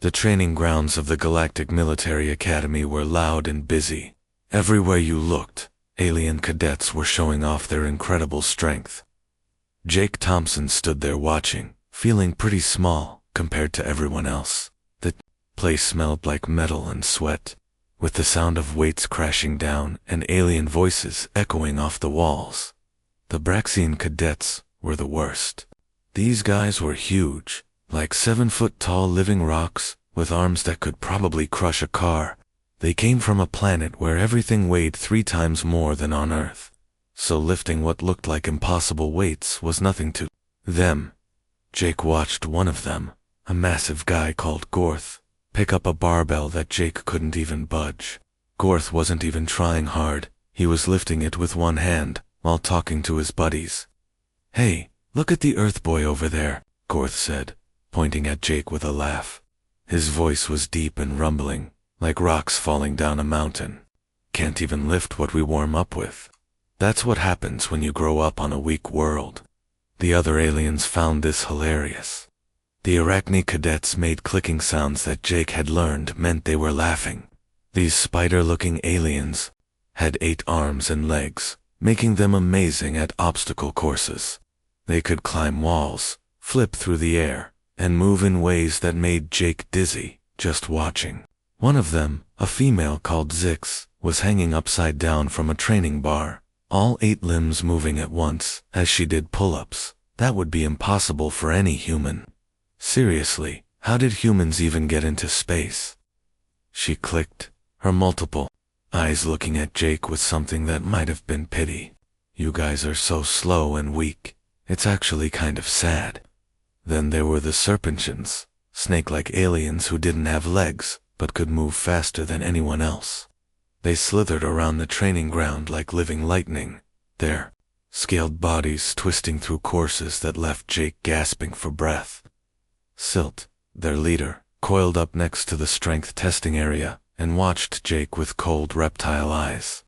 The training grounds of the Galactic Military Academy were loud and busy. Everywhere you looked, alien cadets were showing off their incredible strength. Jake Thompson stood there watching, feeling pretty small compared to everyone else. The place smelled like metal and sweat, with the sound of weights crashing down and alien voices echoing off the walls. The Braxian cadets were the worst. These guys were huge, like 7-foot-tall living rocks, with arms that could probably crush a car. They came from a planet where everything weighed 3 times more than on Earth, so lifting what looked like impossible weights was nothing to them. Jake watched one of them, a massive guy called Gorth, pick up a barbell that Jake couldn't even budge. Gorth wasn't even trying hard, he was lifting it with one hand, while talking to his buddies. "Hey, look at the Earth boy over there," Gorth said, pointing at Jake with a laugh. His voice was deep and rumbling, like rocks falling down a mountain. "Can't even lift what we warm up with. That's what happens when you grow up on a weak world." The other aliens found this hilarious. The Arachne cadets made clicking sounds that Jake had learned meant they were laughing. These spider-looking aliens had 8 arms and legs, making them amazing at obstacle courses. They could climb walls, flip through the air, and move in ways that made Jake dizzy just watching. One of them, a female called Zix, was hanging upside down from a training bar, all 8 limbs moving at once as she did pull-ups. That would be impossible for any human. Seriously, how did humans even get into space? She clicked, her multiple eyes looking at Jake with something that might have been pity. "You guys are so slow and weak. It's actually kind of sad." Then there were the Serpentians, snake-like aliens who didn't have legs, but could move faster than anyone else. They slithered around the training ground like living lightning, their scaled bodies twisting through courses that left Jake gasping for breath. Silt, their leader, coiled up next to the strength testing area and watched Jake with cold reptile eyes.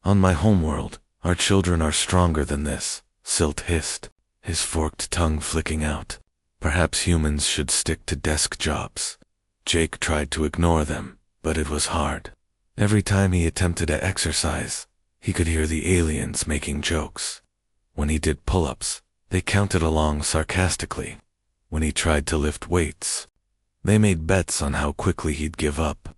"On my homeworld, our children are stronger than this," Silt hissed, his forked tongue flicking out. "Perhaps humans should stick to desk jobs." Jake tried to ignore them, but it was hard. Every time he attempted to exercise, he could hear the aliens making jokes. When he did pull-ups, they counted along sarcastically. When he tried to lift weights, they made bets on how quickly he'd give up.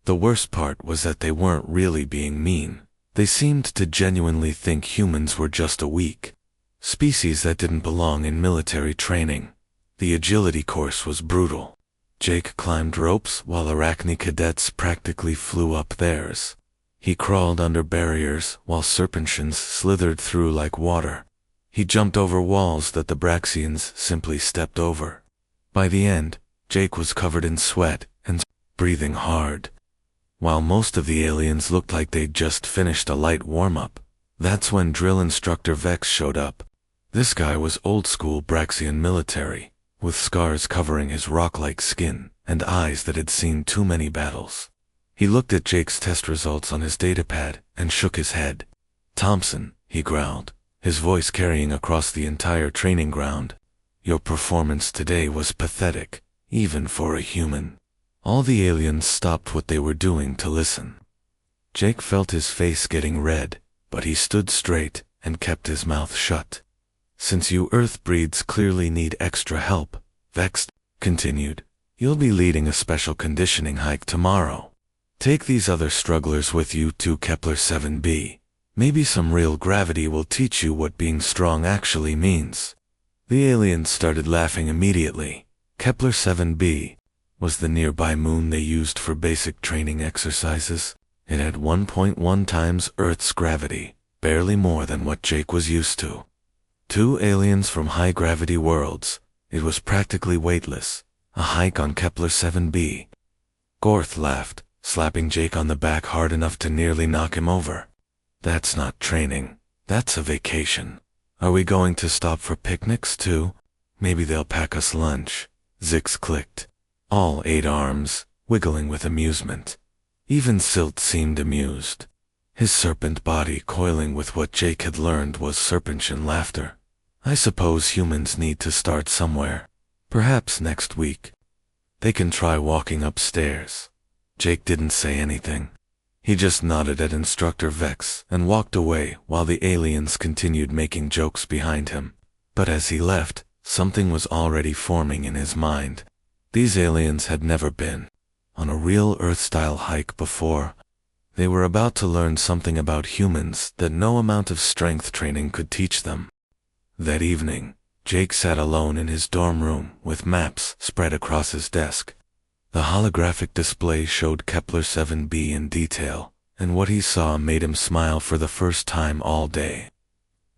The worst part was that they weren't really being mean. They seemed to genuinely think humans were just a weak species that didn't belong in military training. The agility course was brutal. Jake climbed ropes while Arachne cadets practically flew up theirs. He crawled under barriers while Serpentians slithered through like water. He jumped over walls that the Braxians simply stepped over. By the end, Jake was covered in sweat and breathing hard. While most of the aliens looked like they'd just finished a light warm-up, that's when drill instructor Vex showed up. This guy was old-school Braxian military, with scars covering his rock-like skin and eyes that had seen too many battles. He looked at Jake's test results on his datapad and shook his head. "Thompson," he growled, his voice carrying across the entire training ground. "Your performance today was pathetic, even for a human." All the aliens stopped what they were doing to listen. Jake felt his face getting red, but he stood straight and kept his mouth shut. "Since you Earth breeds clearly need extra help," Vex continued, "you'll be leading a special conditioning hike tomorrow. Take these other strugglers with you to Kepler 7b. Maybe some real gravity will teach you what being strong actually means." The aliens started laughing immediately. Kepler 7b was the nearby moon they used for basic training exercises. It had 1.1 times Earth's gravity, barely more than what Jake was used to. 2 aliens from high-gravity worlds. It was practically weightless, a hike on Kepler 7b. Gorth laughed, slapping Jake on the back hard enough to nearly knock him over. "That's not training, that's a vacation. Are we going to stop for picnics too? Maybe they'll pack us lunch." Zix clicked, all 8 arms, wiggling with amusement. Even Silt seemed amused. His serpent body coiling with what Jake had learned was Serpentian laughter. "I suppose humans need to start somewhere. Perhaps next week." They can try walking upstairs. Jake didn't say anything. He just nodded at Instructor Vex and walked away while the aliens continued making jokes behind him. But as he left, something was already forming in his mind. These aliens had never been on a real Earth-style hike before. They were about to learn something about humans that no amount of strength training could teach them. That evening, Jake sat alone in his dorm room with maps spread across his desk. The holographic display showed Kepler 7b in detail, and what he saw made him smile for the first time all day.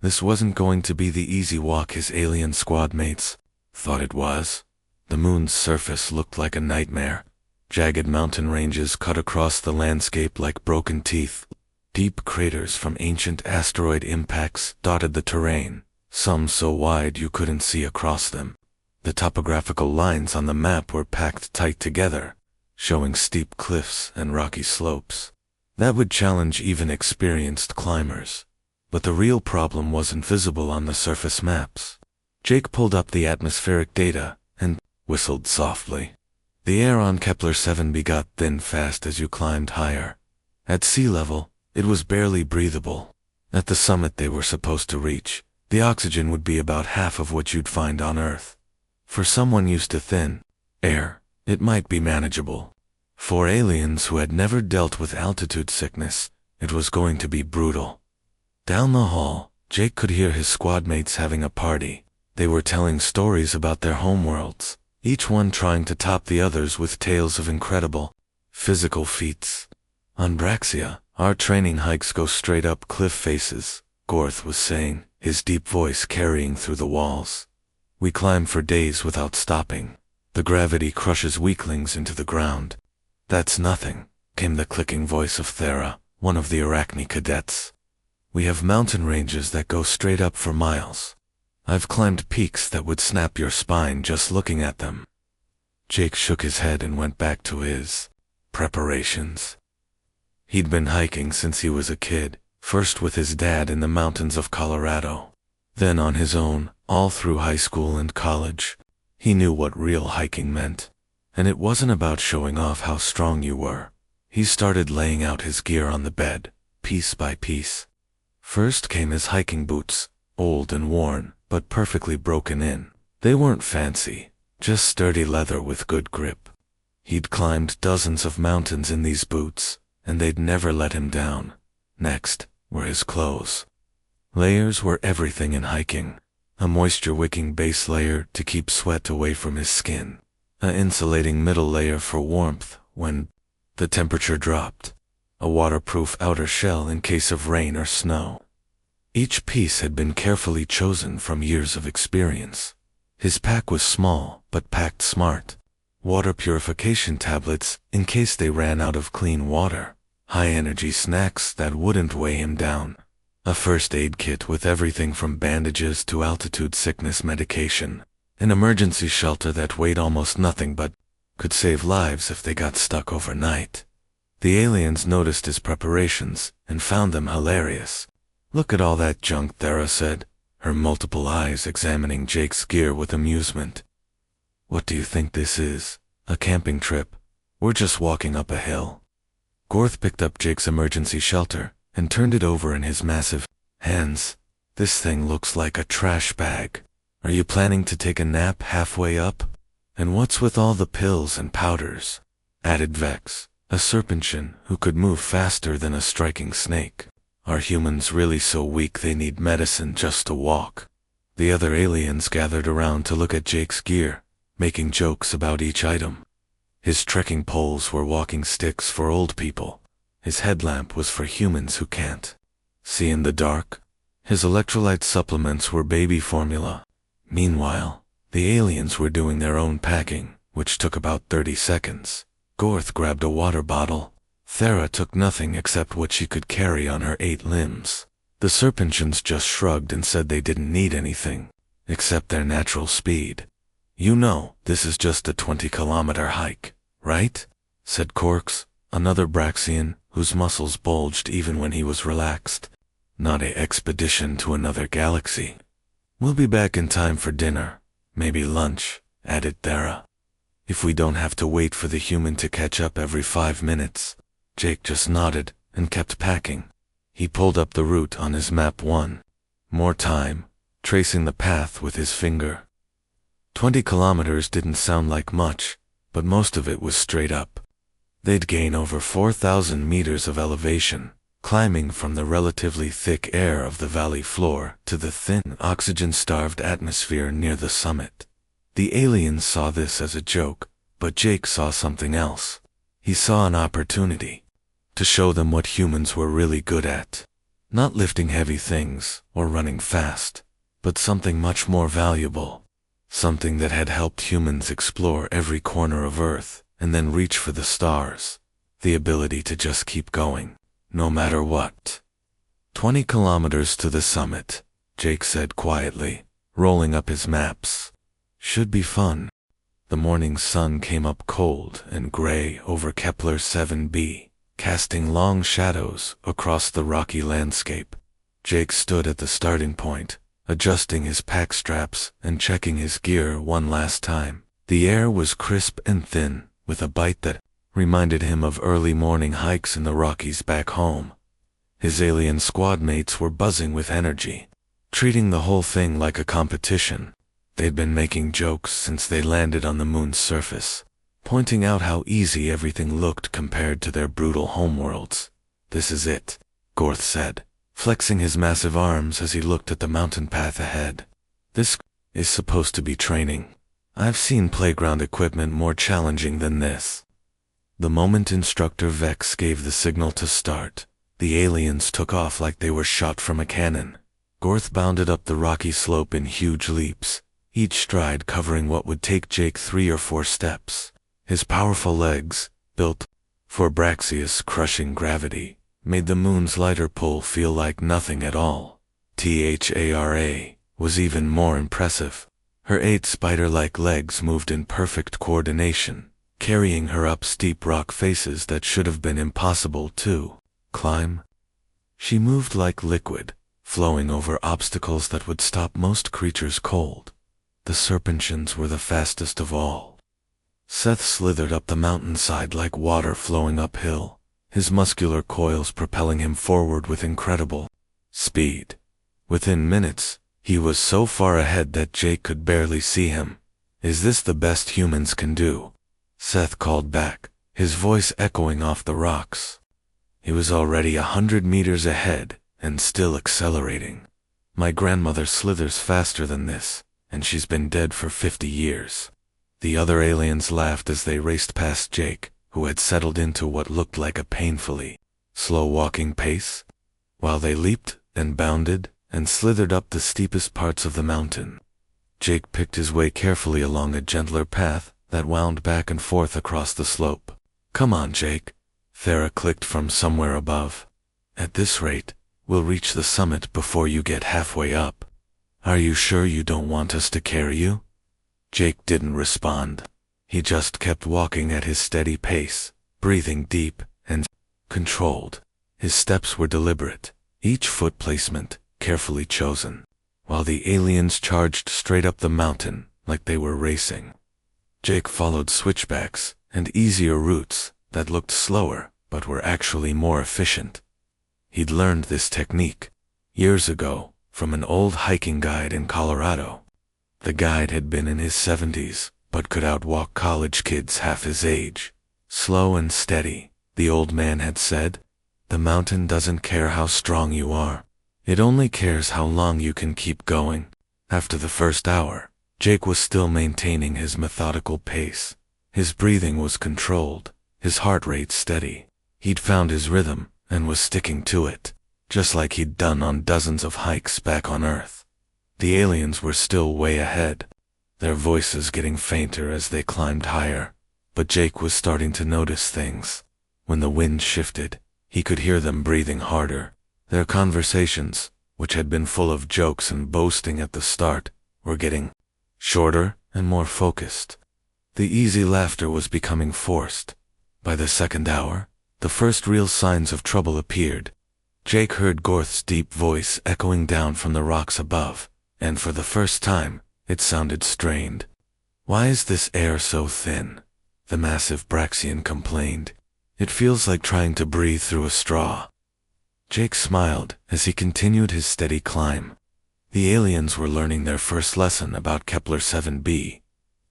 This wasn't going to be the easy walk his alien squad mates thought it was. The moon's surface looked like a nightmare. Jagged mountain ranges cut across the landscape like broken teeth. Deep craters from ancient asteroid impacts dotted the terrain, some so wide you couldn't see across them. The topographical lines on the map were packed tight together, showing steep cliffs and rocky slopes. That would challenge even experienced climbers. But the real problem wasn't visible on the surface maps. Jake pulled up the atmospheric data and whistled softly. The air on Kepler 7b got thin fast as you climbed higher. At sea level, it was barely breathable. At the summit they were supposed to reach, the oxygen would be about half of what you'd find on Earth. For someone used to thin air, it might be manageable. For aliens who had never dealt with altitude sickness, it was going to be brutal. Down the hall, Jake could hear his squad mates having a party. They were telling stories about their homeworlds, each one trying to top the others with tales of incredible physical feats. On Braxia, our training hikes go straight up cliff faces, Gorth was saying, his deep voice carrying through the walls. We climb for days without stopping. The gravity crushes weaklings into the ground. That's nothing, came the clicking voice of Thera, one of the Arachne cadets. We have mountain ranges that go straight up for miles. I've climbed peaks that would snap your spine just looking at them. Jake shook his head and went back to his preparations. He'd been hiking since he was a kid, first with his dad in the mountains of Colorado, then on his own, all through high school and college. He knew what real hiking meant. And it wasn't about showing off how strong you were. He started laying out his gear on the bed, piece by piece. First came his hiking boots, old and worn, but perfectly broken in. They weren't fancy, just sturdy leather with good grip. He'd climbed dozens of mountains in these boots, and they'd never let him down. Next were his clothes. Layers were everything in hiking. A moisture-wicking base layer to keep sweat away from his skin. An insulating middle layer for warmth when the temperature dropped. A waterproof outer shell in case of rain or snow. Each piece had been carefully chosen from years of experience. His pack was small, but packed smart. Water purification tablets in case they ran out of clean water. High-energy snacks that wouldn't weigh him down. A first aid kit with everything from bandages to altitude sickness medication. An emergency shelter that weighed almost nothing but could save lives if they got stuck overnight. The aliens noticed his preparations and found them hilarious. Look at all that junk, Thera said, her multiple eyes examining Jake's gear with amusement. What do you think this is? A camping trip? We're just walking up a hill. Gorth picked up Jake's emergency shelter and turned it over in his massive hands. This thing looks like a trash bag. Are you planning to take a nap halfway up? And what's with all the pills and powders? Added Vex, a serpentine who could move faster than a striking snake. Are humans really so weak they need medicine just to walk? The other aliens gathered around to look at Jake's gear, making jokes about each item. His trekking poles were walking sticks for old people. His headlamp was for humans who can't see in the dark. His electrolyte supplements were baby formula. Meanwhile, the aliens were doing their own packing, which took about 30 seconds. Gorth grabbed a water bottle. Thera took nothing except what she could carry on her 8 limbs. The serpentines just shrugged and said they didn't need anything, except their natural speed. You know, this is just a 20-kilometer hike, right? Said Corks, another Braxian, whose muscles bulged even when he was relaxed. Not an expedition to another galaxy. We'll be back in time for dinner, maybe lunch, added Thera. if we don't have to wait for the human to catch up every 5 minutes. Jake just nodded and kept packing. He pulled up the route on his map one more time, tracing the path with his finger. 20 kilometers didn't sound like much, but most of it was straight up. They'd gain over 4,000 meters of elevation, climbing from the relatively thick air of the valley floor to the thin, oxygen-starved atmosphere near the summit. The aliens saw this as a joke, but Jake saw something else. He saw an opportunity to show them what humans were really good at. Not lifting heavy things or running fast, but something much more valuable. Something that had helped humans explore every corner of Earth and then reach for the stars. The ability to just keep going, no matter what. 20 kilometers to the summit, Jake said quietly, rolling up his maps. Should be fun. The morning sun came up cold and gray over Kepler 7b, casting long shadows across the rocky landscape. Jake stood at the starting point, adjusting his pack straps and checking his gear one last time. The air was crisp and thin, with a bite that reminded him of early morning hikes in the Rockies back home. His alien squad mates were buzzing with energy, treating the whole thing like a competition. They'd been making jokes since they landed on the moon's surface, pointing out how easy everything looked compared to their brutal homeworlds. "This is it," Gorth said, flexing his massive arms as he looked at the mountain path ahead. "This is supposed to be training. I've seen playground equipment more challenging than this." The moment Instructor Vex gave the signal to start, the aliens took off like they were shot from a cannon. Gorth bounded up the rocky slope in huge leaps, each stride covering what would take Jake 3 or 4 steps. His powerful legs, built for Braxius crushing gravity, made the moon's lighter pull feel like nothing at all. Thara was even more impressive. Her 8 spider-like legs moved in perfect coordination, carrying her up steep rock faces that should have been impossible to climb. She moved like liquid, flowing over obstacles that would stop most creatures cold. The Serpentians were the fastest of all. Seth slithered up the mountainside like water flowing uphill, his muscular coils propelling him forward with incredible speed. Within minutes, he was so far ahead that Jake could barely see him. "Is this the best humans can do?" Seth called back, his voice echoing off the rocks. He was already 100 meters ahead and still accelerating. "My grandmother slithers faster than this, and she's been dead for 50 years. The other aliens laughed as they raced past Jake, who had settled into what looked like a painfully slow walking pace, while they leaped and bounded and slithered up the steepest parts of the mountain. Jake picked his way carefully along a gentler path that wound back and forth across the slope. "Come on, Jake," Thara clicked from somewhere above. "At this rate, we'll reach the summit before you get halfway up. Are you sure you don't want us to carry you?" Jake didn't respond. He just kept walking at his steady pace, breathing deep and controlled. His steps were deliberate, each foot placement carefully chosen, while the aliens charged straight up the mountain like they were racing. Jake followed switchbacks and easier routes that looked slower but were actually more efficient. He'd learned this technique years ago from an old hiking guide in Colorado. The guide had been in his 70s, but could outwalk college kids half his age. "Slow and steady," the old man had said. "The mountain doesn't care how strong you are. It only cares how long you can keep going." After the first hour, Jake was still maintaining his methodical pace. His breathing was controlled, his heart rate steady. He'd found his rhythm and was sticking to it, just like he'd done on dozens of hikes back on Earth. The aliens were still way ahead, their voices getting fainter as they climbed higher, but Jake was starting to notice things. When the wind shifted, he could hear them breathing harder. Their conversations, which had been full of jokes and boasting at the start, were getting shorter and more focused. The easy laughter was becoming forced. By the second hour, the first real signs of trouble appeared. Jake heard Gorth's deep voice echoing down from the rocks above, and for the first time, it sounded strained. Why is this air so thin? The massive Braxian complained. It feels like trying to breathe through a straw. Jake smiled as he continued his steady climb. The aliens were learning their first lesson about Kepler 7b.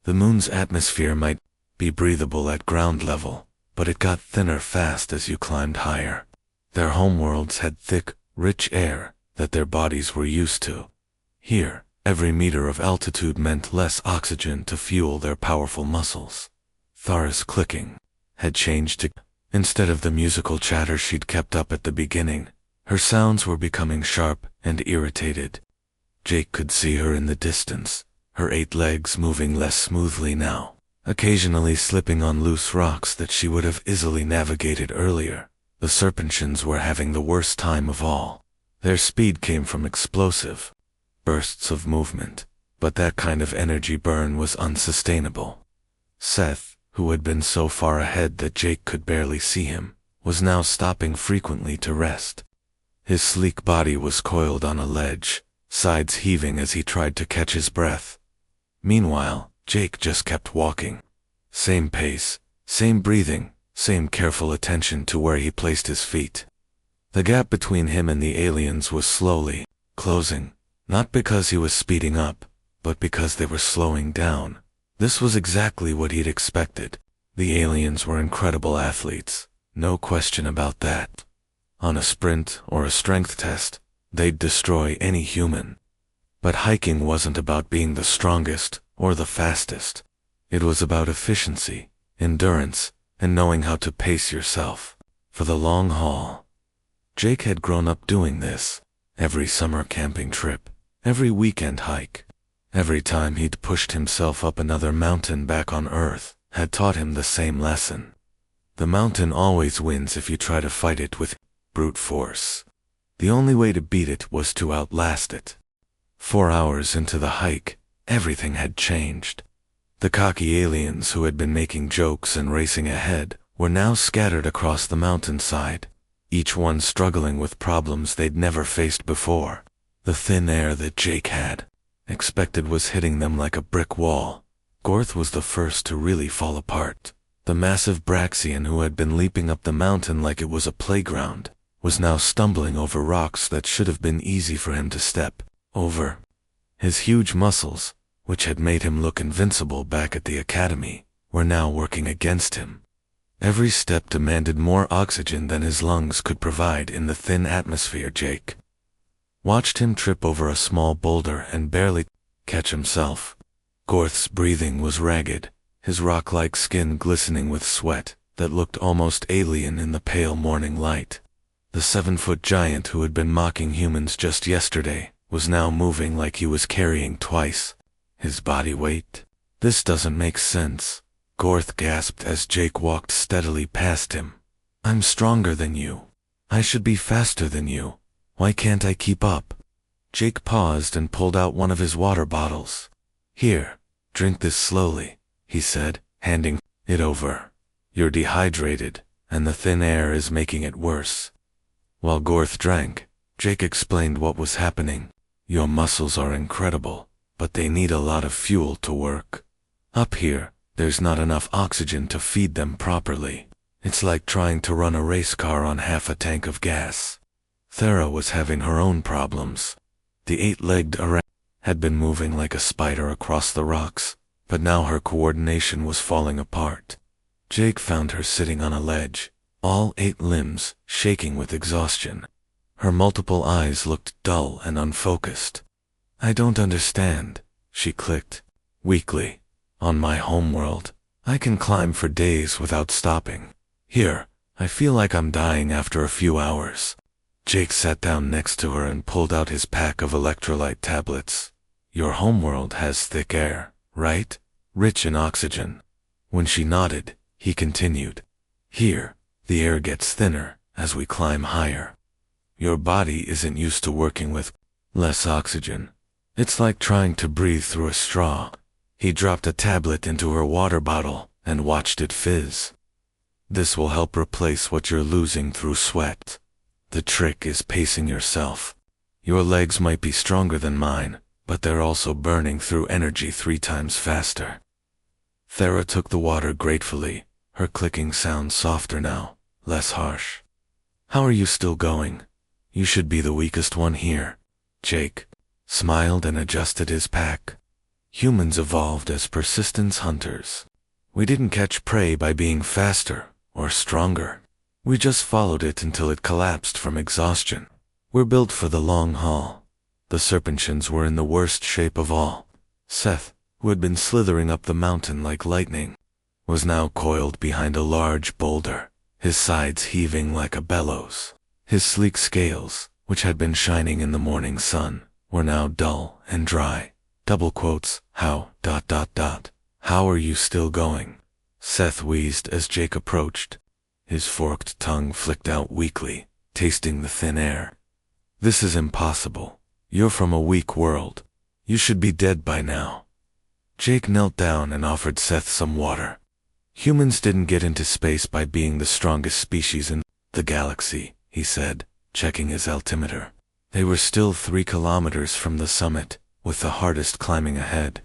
The moon's atmosphere might be breathable at ground level, but it got thinner fast as you climbed higher. Their homeworlds had thick, rich air that their bodies were used to. Here, every meter of altitude meant less oxygen to fuel their powerful muscles. Thara's clicking had changed to, instead of the musical chatter she'd kept up at the beginning, her sounds were becoming sharp and irritated. Jake could see her in the distance, her 8 legs moving less smoothly now, occasionally slipping on loose rocks that she would have easily navigated earlier. The Serpentians were having the worst time of all. Their speed came from explosive bursts of movement, but that kind of energy burn was unsustainable. Seth, who had been so far ahead that Jake could barely see him, was now stopping frequently to rest. His sleek body was coiled on a ledge, sides heaving as he tried to catch his breath. Meanwhile, Jake just kept walking. Same pace, same breathing, same careful attention to where he placed his feet. The gap between him and the aliens was slowly closing, not because he was speeding up, but because they were slowing down. This was exactly what he'd expected. The aliens were incredible athletes, no question about that. On a sprint or a strength test, they'd destroy any human. But hiking wasn't about being the strongest or the fastest. It was about efficiency, endurance, and knowing how to pace yourself for the long haul. Jake had grown up doing this. Every summer camping trip, every weekend hike, every time he'd pushed himself up another mountain back on Earth, had taught him the same lesson. The mountain always wins if you try to fight it with brute force. The only way to beat it was to outlast it. 4 hours into the hike, everything had changed. The cocky aliens who had been making jokes and racing ahead were now scattered across the mountainside, each one struggling with problems they'd never faced before. The thin air that Jake had expected was hitting them like a brick wall. Gorth was the first to really fall apart. The massive Braxian who had been leaping up the mountain like it was a playground was now stumbling over rocks that should have been easy for him to step over. His huge muscles, which had made him look invincible back at the academy, were now working against him. Every step demanded more oxygen than his lungs could provide in the thin atmosphere. Jake watched him trip over a small boulder and barely catch himself. Gorth's breathing was ragged, his rock-like skin glistening with sweat that looked almost alien in the pale morning light. The 7-foot giant who had been mocking humans just yesterday was now moving like he was carrying twice his body weight. This doesn't make sense, Gorth gasped as Jake walked steadily past him. I'm stronger than you. I should be faster than you. Why can't I keep up? Jake paused and pulled out one of his water bottles. Here, drink this slowly, he said, handing it over. You're dehydrated, and the thin air is making it worse. While Gorth drank, Jake explained what was happening. Your muscles are incredible, but they need a lot of fuel to work. Up here, there's not enough oxygen to feed them properly. It's like trying to run a race car on half a tank of gas. Thara was having her own problems. The 8-legged orang had been moving like a spider across the rocks, but now her coordination was falling apart. Jake found her sitting on a ledge, all 8 limbs shaking with exhaustion. Her multiple eyes looked dull and unfocused. I don't understand, she clicked weakly. On my homeworld, I can climb for days without stopping. Here, I feel like I'm dying after a few hours. Jake sat down next to her and pulled out his pack of electrolyte tablets. Your homeworld has thick air, right? Rich in oxygen. When she nodded, he continued. Here, the air gets thinner as we climb higher. Your body isn't used to working with less oxygen. It's like trying to breathe through a straw. He dropped a tablet into her water bottle and watched it fizz. This will help replace what you're losing through sweat. The trick is pacing yourself. Your legs might be stronger than mine, but they're also burning through energy 3 times faster. Thera took the water gratefully, her clicking sound softer now, less harsh. How are you still going? You should be the weakest one here. Jake smiled and adjusted his pack. Humans evolved as persistence hunters. We didn't catch prey by being faster or stronger. We just followed it until it collapsed from exhaustion. We're built for the long haul. The Serpentians were in the worst shape of all. Seth, who had been slithering up the mountain like lightning, was now coiled behind a large boulder, his sides heaving like a bellows. His sleek scales, which had been shining in the morning sun, were now dull and dry. Double quotes, how, ... How are you still going? Seth wheezed as Jake approached. His forked tongue flicked out weakly, tasting the thin air. This is impossible. You're from a weak world. You should be dead by now. Jake knelt down and offered Seth some water. Humans didn't get into space by being the strongest species in the galaxy, he said, checking his altimeter. They were still 3 kilometers from the summit, with the hardest climbing ahead.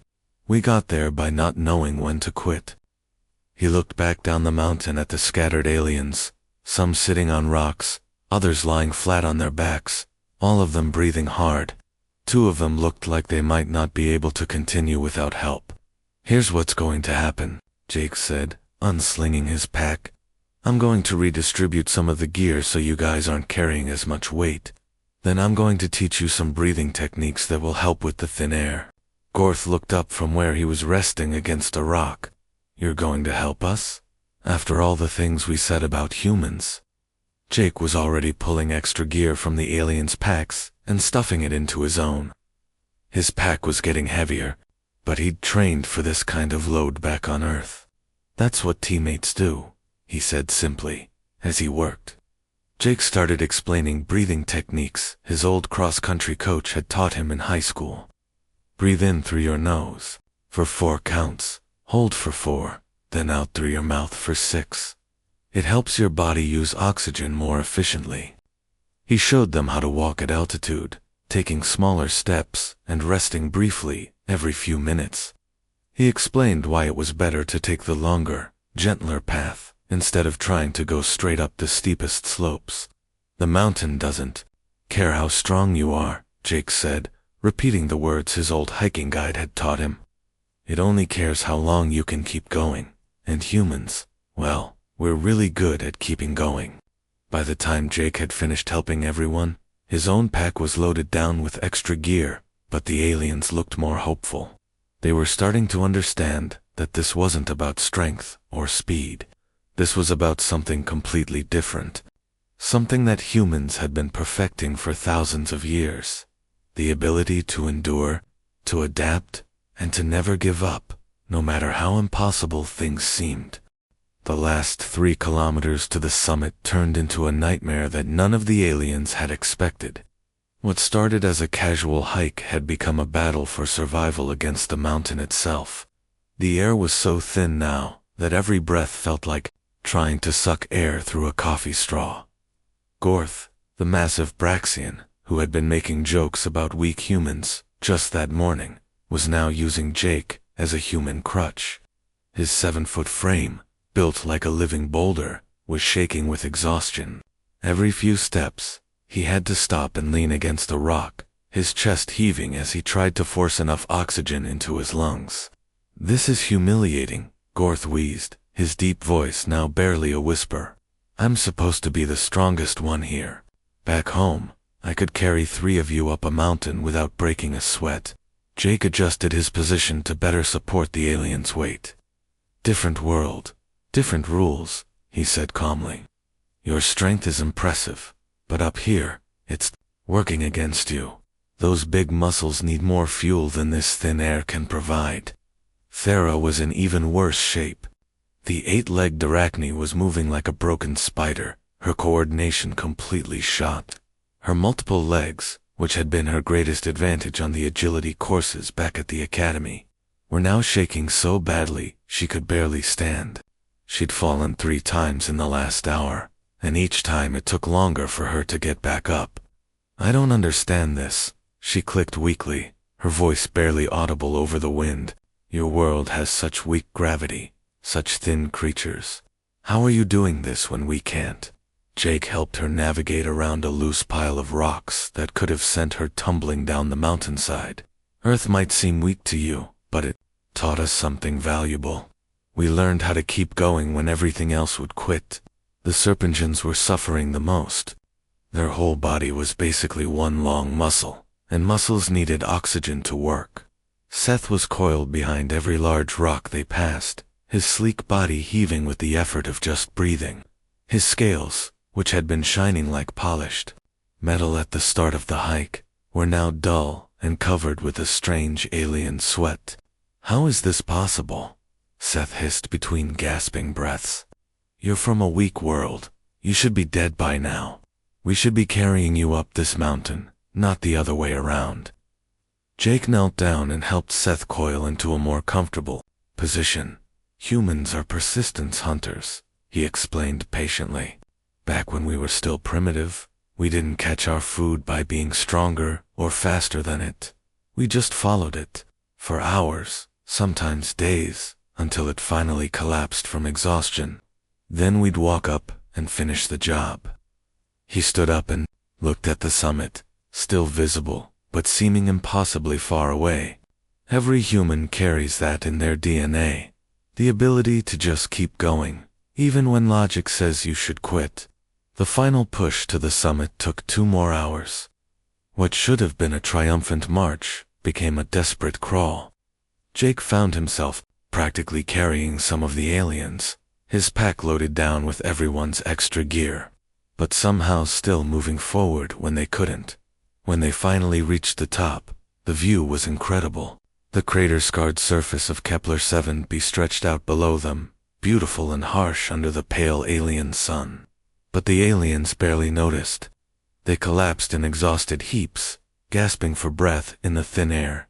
We got there by not knowing when to quit. He looked back down the mountain at the scattered aliens, some sitting on rocks, others lying flat on their backs, all of them breathing hard. 2 of them looked like they might not be able to continue without help. Here's what's going to happen, Jake said, unslinging his pack. I'm going to redistribute some of the gear so you guys aren't carrying as much weight. Then I'm going to teach you some breathing techniques that will help with the thin air. Gorth looked up from where he was resting against a rock. You're going to help us? After all the things we said about humans. Jake was already pulling extra gear from the aliens' packs and stuffing it into his own. His pack was getting heavier, but he'd trained for this kind of load back on Earth. That's what teammates do, he said simply, as he worked. Jake started explaining breathing techniques his old cross-country coach had taught him in high school. Breathe in through your nose for 4 counts, hold for 4, then out through your mouth for 6. It helps your body use oxygen more efficiently. He showed them how to walk at altitude, taking smaller steps and resting briefly every few minutes. He explained why it was better to take the longer, gentler path instead of trying to go straight up the steepest slopes. The mountain doesn't care how strong you are, Jake said, repeating the words his old hiking guide had taught him. It only cares how long you can keep going, and humans, well, we're really good at keeping going. By the time Jake had finished helping everyone, his own pack was loaded down with extra gear, but the aliens looked more hopeful. They were starting to understand that this wasn't about strength or speed. This was about something completely different. Something that humans had been perfecting for thousands of years. The ability to endure, to adapt, and to never give up, no matter how impossible things seemed. The last 3 kilometers to the summit turned into a nightmare that none of the aliens had expected. What started as a casual hike had become a battle for survival against the mountain itself. The air was so thin now that every breath felt like trying to suck air through a coffee straw. Gorth, the massive Braxian, who had been making jokes about weak humans just that morning, was now using Jake as a human crutch. His 7-foot frame, built like a living boulder, was shaking with exhaustion. Every few steps, he had to stop and lean against a rock, his chest heaving as he tried to force enough oxygen into his lungs. This is humiliating, Gorth wheezed, his deep voice now barely a whisper. I'm supposed to be the strongest one here. Back home, I could carry 3 of you up a mountain without breaking a sweat. Jake adjusted his position to better support the alien's weight. Different world, different rules, he said calmly. Your strength is impressive, but up here, it's working against you. Those big muscles need more fuel than this thin air can provide. Thera was in even worse shape. The 8-legged arachne was moving like a broken spider, her coordination completely shot. Her multiple legs, which had been her greatest advantage on the agility courses back at the academy, were now shaking so badly she could barely stand. She'd fallen 3 times in the last hour, and each time it took longer for her to get back up. I don't understand this, she clicked weakly, her voice barely audible over the wind. Your world has such weak gravity, such thin creatures. How are you doing this when we can't? Jake helped her navigate around a loose pile of rocks that could have sent her tumbling down the mountainside. Earth might seem weak to you, but it taught us something valuable. We learned how to keep going when everything else would quit. The Serpentines were suffering the most. Their whole body was basically one long muscle, and muscles needed oxygen to work. Seth was coiled behind every large rock they passed, his sleek body heaving with the effort of just breathing. His scales, which had been shining like polished metal at the start of the hike, were now dull and covered with a strange alien sweat. How is this possible? Seth hissed between gasping breaths. You're from a weak world. You should be dead by now. We should be carrying you up this mountain, not the other way around. Jake knelt down and helped Seth coil into a more comfortable position. Humans are persistence hunters, he explained patiently. Back when we were still primitive, we didn't catch our food by being stronger or faster than it. We just followed it, for hours, sometimes days, until it finally collapsed from exhaustion. Then we'd walk up and finish the job. He stood up and looked at the summit, still visible, but seeming impossibly far away. Every human carries that in their DNA, the ability to just keep going, even when logic says you should quit. The final push to the summit took 2 more hours. What should have been a triumphant march became a desperate crawl. Jake found himself practically carrying some of the aliens, his pack loaded down with everyone's extra gear, but somehow still moving forward when they couldn't. When they finally reached the top, the view was incredible. The crater-scarred surface of Kepler 7b stretched out below them, beautiful and harsh under the pale alien sun. But the aliens barely noticed. They collapsed in exhausted heaps, gasping for breath in the thin air.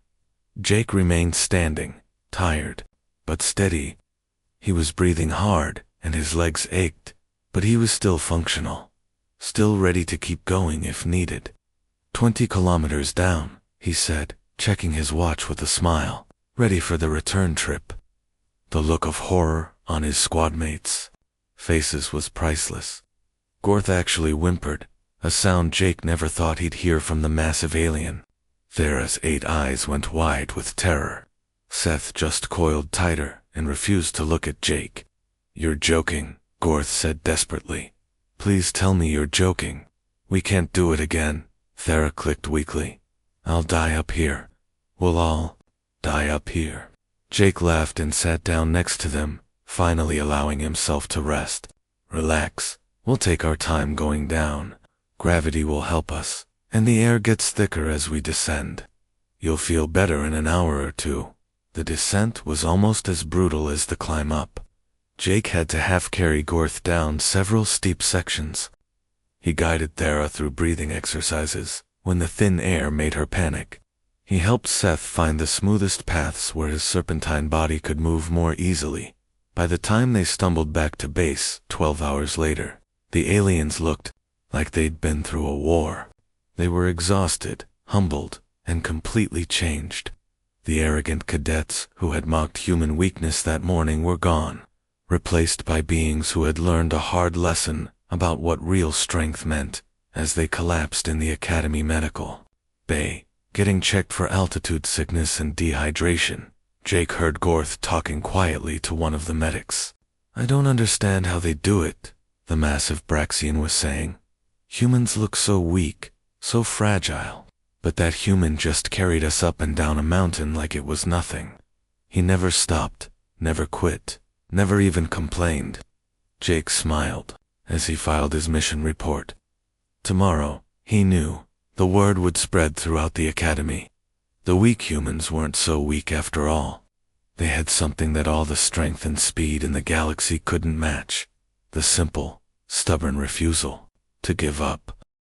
Jake remained standing, tired, but steady. He was breathing hard, and his legs ached, but he was still functional, still ready to keep going if needed. 20 kilometers down, he said, checking his watch with a smile, ready for the return trip. The look of horror on his squad mates' faces was priceless. Gorth actually whimpered, a sound Jake never thought he'd hear from the massive alien. Thera's 8 eyes went wide with terror. Seth just coiled tighter and refused to look at Jake. You're joking, Gorth said desperately. Please tell me you're joking. We can't do it again. Thera clicked weakly. I'll die up here. We'll all die up here. Jake laughed and sat down next to them, finally allowing himself to rest. Relax. We'll take our time going down. Gravity will help us, and the air gets thicker as we descend. You'll feel better in an hour or 2. The descent was almost as brutal as the climb up. Jake had to half-carry Gorth down several steep sections. He guided Thera through breathing exercises when the thin air made her panic. He helped Seth find the smoothest paths where his serpentine body could move more easily. By the time they stumbled back to base 12 hours later, the aliens looked like they'd been through a war. They were exhausted, humbled, and completely changed. The arrogant cadets who had mocked human weakness that morning were gone, replaced by beings who had learned a hard lesson about what real strength meant as they collapsed in the Academy Medical Bay, getting checked for altitude sickness and dehydration. Jake heard Gorth talking quietly to one of the medics. I don't understand how they do it, the massive Braxian was saying. Humans look so weak, so fragile, but that human just carried us up and down a mountain like it was nothing. He never stopped, never quit, never even complained. Jake smiled as he filed his mission report. Tomorrow, he knew, the word would spread throughout the Academy. The weak humans weren't so weak after all. They had something that all the strength and speed in the galaxy couldn't match. The simple, stubborn refusal to give up.